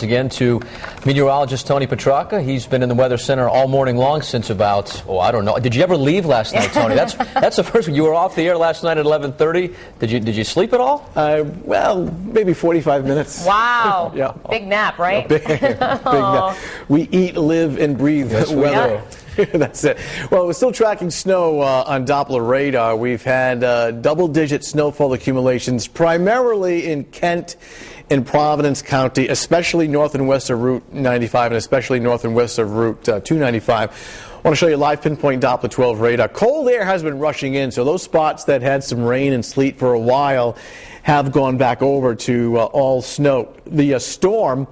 Again to meteorologist Tony Petrarca. He's been in the Weather Center all morning long since about, I don't know. Did you ever leave last night, Tony? That's the first one. You were off the air last night at 11:30. Did you sleep at all? Well, maybe 45 minutes. Wow. Yeah. Big nap, right? Big nap. We eat, live, and breathe weather. That's it. Well, we're still tracking snow on Doppler radar. We've had double-digit snowfall accumulations, primarily in Kent and Providence County, especially north and west of Route 95 and especially north and west of Route 295. I want to show you live pinpoint Doppler 12 radar. Cold air has been rushing in, so those spots that had some rain and sleet for a while have gone back over to all snow. The storm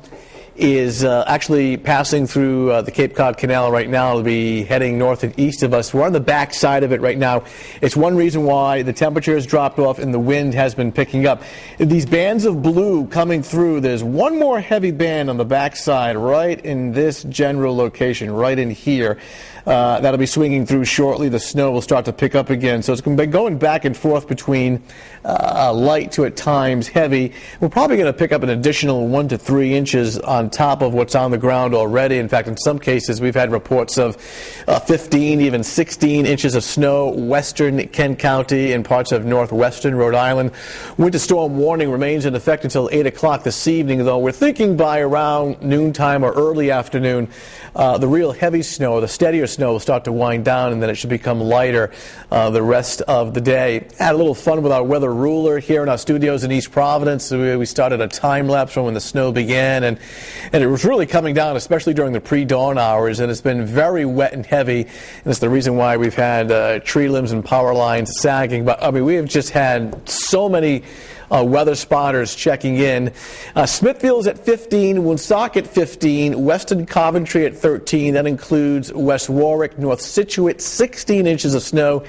is actually passing through the Cape Cod Canal right now. It'll be heading north and east of us. We're on the back side of it right now. It's one reason why the temperature has dropped off and the wind has been picking up. These bands of blue coming through, there's one more heavy band on the back side right in this general location, right in here. That'll be swinging through shortly. The snow will start to pick up again. So it's going to be going back and forth between light to at times heavy. We're probably going to pick up an additional 1 to 3 inches on top of what's on the ground already. In fact, in some cases, we've had reports of 15, even 16 inches of snow western Kent County and parts of northwestern Rhode Island. Winter storm warning remains in effect until 8 o'clock this evening, though. We're thinking by around noontime or early afternoon, the real heavy snow, the steadier snow will start to wind down, and then it should become lighter the rest of the day. Had a little fun with our weather ruler here in our studios in East Providence. We started a time lapse from when the snow began, and it was really coming down, especially during the pre-dawn hours, and it's been very wet and heavy, and it's the reason why we've had tree limbs and power lines sagging. But I mean, we have just had so many weather spotters checking in. Smithfield's at 15, Woonsocket 15, Weston Coventry at 13. That includes West Warwick, North Scituate, 16 inches of snow.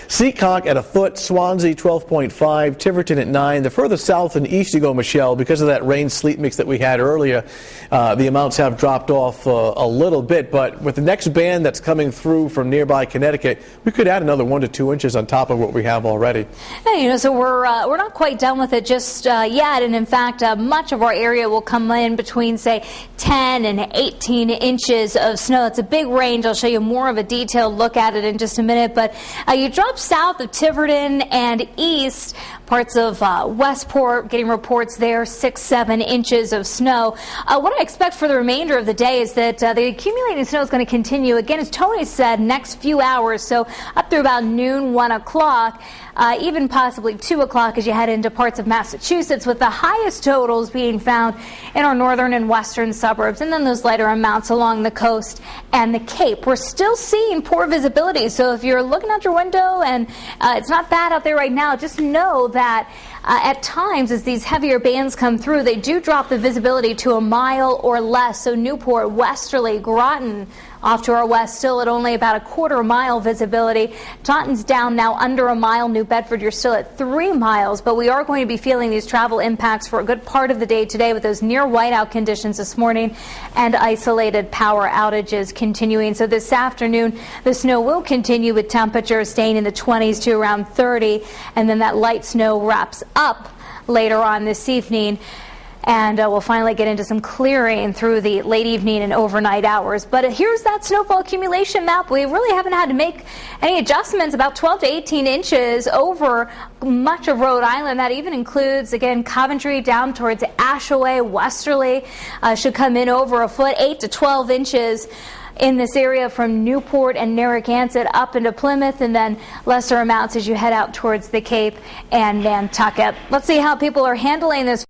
Seekonk at a foot, Swansea 12.5, Tiverton at 9. The further south and east you go, Michelle, because of that rain-sleet mix that we had earlier, the amounts have dropped off a little bit. But with the next band that's coming through from nearby Connecticut, we could add another 1 to 2 inches on top of what we have already. Yeah, so we're not quite done with it just yet, and in fact much of our area will come in between, say, 10 and 18 inches of snow. It's a big range. I'll show you more of a detailed look at it in just a minute, but you drop south of Tiverton and east, parts of Westport, getting reports there, 6-7 inches of snow. What I expect for the remainder of the day is that the accumulating snow is going to continue, again, as Tony said, next few hours, so up through about noon, 1 o'clock. Even possibly 2 o'clock as you head into parts of Massachusetts, with the highest totals being found in our northern and western suburbs, and then those lighter amounts along the coast and the Cape. We're still seeing poor visibility, so if you're looking out your window and it's not bad out there right now, just know that at times as these heavier bands come through, they do drop the visibility to a mile or less. So Newport, Westerly, Groton, off to our west, still at only about a quarter-mile visibility. Taunton's down now under a mile. New Bedford, you're still at 3 miles, but we are going to be feeling these travel impacts for a good part of the day today with those near whiteout conditions this morning and isolated power outages continuing. So this afternoon, the snow will continue with temperatures staying in the 20s to around 30, and then that light snow wraps up later on this evening. And we'll finally get into some clearing through the late evening and overnight hours. But here's that snowfall accumulation map. We really haven't had to make any adjustments, about 12 to 18 inches over much of Rhode Island. That even includes, again, Coventry down towards Ashaway, Westerly should come in over a foot, 8 to 12 inches in this area from Newport and Narragansett up into Plymouth, and then lesser amounts as you head out towards the Cape and Nantucket. Let's see how people are handling this.